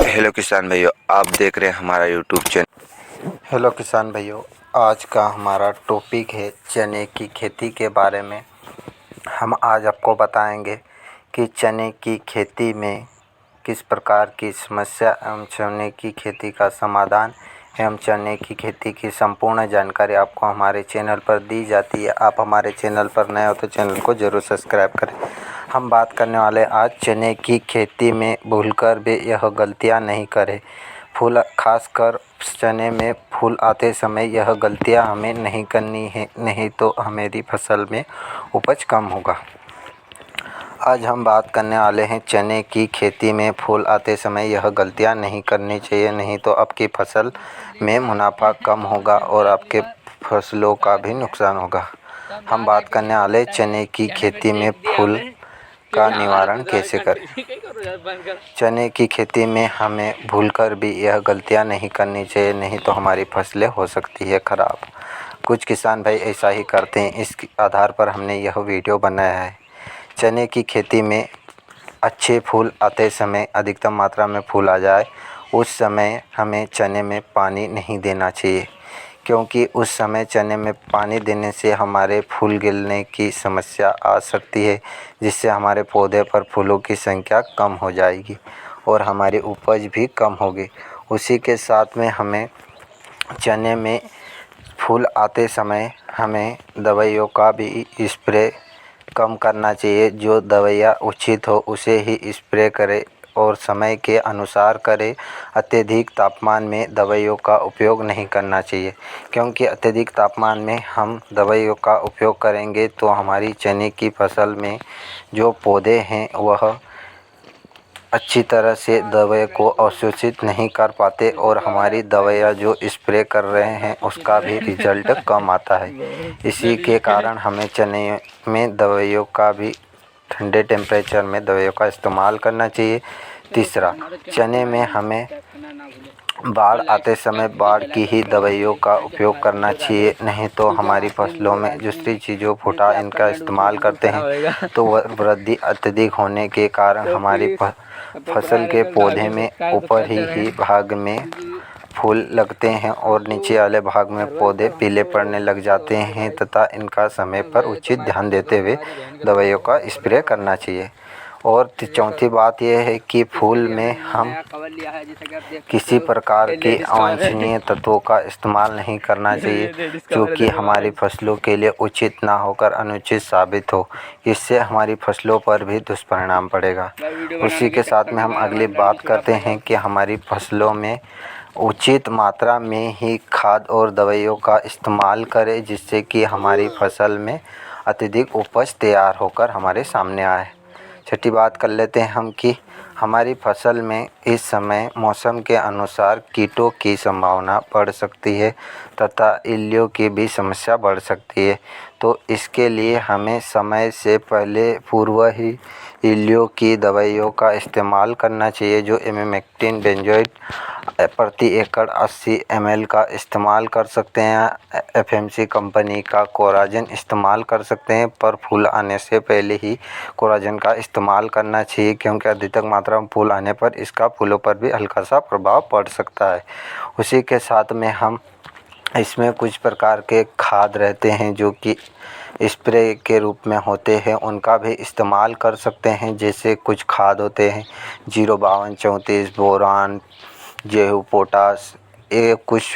Hello किसान भाइयों, आप देख रहे हैं हमारा यूट्यूब चैनल। हेलो किसान भाइयों, आज का हमारा टॉपिक है चने की खेती के बारे में। हम आज आपको बताएंगे कि चने की खेती में किस प्रकार की समस्या एवं चने की खेती का समाधान एवं चने की खेती की संपूर्ण जानकारी आपको हमारे चैनल पर दी जाती है। आप हमारे चैनल पर नए हो तो चैनल को ज़रूर सब्सक्राइब करें। हम बात करने वाले आज चने की खेती में भूलकर भी यह गलतियां नहीं करें। खासकर चने में फूल आते समय यह गलतियां हमें नहीं करनी है, नहीं तो हमारी फसल में उपज कम होगा। आज हम बात करने वाले हैं चने की खेती में फूल आते समय यह गलतियां नहीं करनी चाहिए, नहीं तो आपकी फसल में मुनाफा कम होगा और आपके फसलों का भी नुकसान होगा। हम बात करने वाले चने की खेती में फूल का निवारण कैसे करें। चने की खेती में हमें भूलकर भी यह गलतियां नहीं करनी चाहिए, नहीं तो हमारी फसलें हो सकती है ख़राब। कुछ किसान भाई ऐसा ही करते हैं, इस आधार पर हमने यह वीडियो बनाया है। चने की खेती में अच्छे फूल आते समय अधिकतम मात्रा में फूल आ जाए उस समय हमें चने में पानी नहीं देना चाहिए, क्योंकि उस समय चने में पानी देने से हमारे फूल गिरने की समस्या आ सकती है, जिससे हमारे पौधे पर फूलों की संख्या कम हो जाएगी और हमारी उपज भी कम होगी। उसी के साथ में हमें चने में फूल आते समय हमें दवाइयों का भी स्प्रे कम करना चाहिए। जो दवाइयाँ उचित हो उसे ही स्प्रे करें और समय के अनुसार करें। अत्यधिक तापमान में दवाइयों का उपयोग नहीं करना चाहिए, क्योंकि अत्यधिक तापमान में हम दवाइयों का उपयोग करेंगे तो हमारी चने की फसल में जो पौधे हैं वह अच्छी तरह से दवाई को अवशोषित नहीं कर पाते और हमारी दवाइयाँ जो स्प्रे कर रहे हैं उसका भी रिजल्ट कम आता है। इसी के कारण हमें चने में दवाइयों का भी ठंडे टेम्परेचर में दवाइयों का इस्तेमाल करना चाहिए। तीसरा, चने में हमें बाढ़ आते समय बाढ़ की ही दवाइयों का उपयोग करना चाहिए, नहीं तो हमारी फसलों में दूसरी चीज़ों फूटा इनका इस्तेमाल करते हैं तो वृद्धि अत्यधिक होने के कारण हमारी फसल के पौधे में ऊपर ही भाग में फूल लगते हैं और नीचे वाले भाग में पौधे पीले पड़ने लग जाते हैं तथा इनका समय पर उचित ध्यान देते हुए दवाइयों का स्प्रे करना चाहिए। और चौथी बात यह है कि फूल में हम किसी प्रकार के अवांछनीय तत्वों का इस्तेमाल नहीं करना चाहिए, क्योंकि हमारी फसलों के लिए उचित ना होकर अनुचित साबित हो। इससे हमारी फसलों पर भी दुष्परिणाम पड़ेगा। उसी के साथ में हम अगली बात करते हैं कि हमारी फसलों में उचित मात्रा में ही खाद और दवाइयों का इस्तेमाल करें, जिससे कि हमारी फसल में अत्यधिक उपज तैयार होकर हमारे सामने आए। छठी बात कर लेते हैं हम कि हमारी फसल में इस समय मौसम के अनुसार कीटों की संभावना बढ़ सकती है तथा इल्लियों की भी समस्या बढ़ सकती है। तो इसके लिए हमें समय से पहले पूर्व ही इल्लियों की दवाइयों का इस्तेमाल करना चाहिए, जो इमेमेक्टिन बेंजोएट प्रति एकड़ 80 ml का इस्तेमाल कर सकते हैं। एफएमसी कंपनी का कोराजन इस्तेमाल कर सकते हैं, पर फूल आने से पहले ही कोराजन का इस्तेमाल करना चाहिए, क्योंकि अधिक मात्रा में फूल आने पर इसका फूलों पर भी हल्का सा प्रभाव पड़ सकता है। उसी के साथ में हम इसमें कुछ प्रकार के खाद रहते हैं जो कि स्प्रे के रूप में होते हैं, उनका भी इस्तेमाल कर सकते हैं। जैसे कुछ खाद होते हैं 05234 बोरान, गेहूँ, पोटास, ये कुछ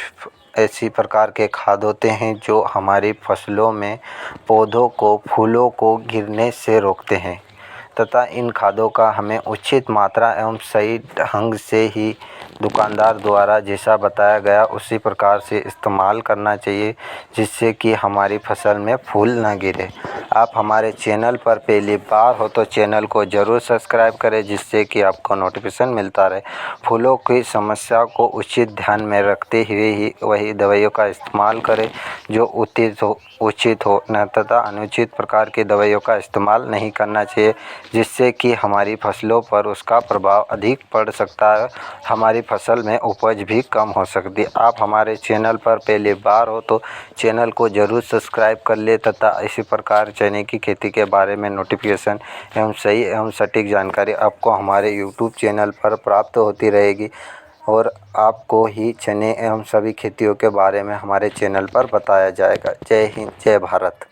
ऐसी प्रकार के खाद होते हैं जो हमारी फसलों में पौधों को फूलों को गिरने से रोकते हैं तथा इन खादों का हमें उचित मात्रा एवं सही ढंग से ही दुकानदार द्वारा जैसा बताया गया उसी प्रकार से इस्तेमाल करना चाहिए, जिससे कि हमारी फसल में फूल ना गिरे। आप हमारे चैनल पर पहली बार हो तो चैनल को ज़रूर सब्सक्राइब करें, जिससे कि आपको नोटिफिकेशन मिलता रहे। फूलों की समस्या को उचित ध्यान में रखते हुए ही वही दवाइयों का इस्तेमाल करें जो उचित हो न तथा अनुचित प्रकार की दवाइयों का इस्तेमाल नहीं करना चाहिए, जिससे कि हमारी फसलों पर उसका प्रभाव अधिक पड़ सकता है, हमारी फसल में उपज भी कम हो सकती है। आप हमारे चैनल पर पहली बार हो तो चैनल को ज़रूर सब्सक्राइब कर ले तथा इसी प्रकार चने की खेती के बारे में नोटिफिकेशन एवं सही एवं सटीक जानकारी आपको हमारे यूट्यूब चैनल पर प्राप्त होती रहेगी और आपको ही चने एवं सभी खेतियों के बारे में हमारे चैनल पर बताया जाएगा। जय हिंद, जय भारत।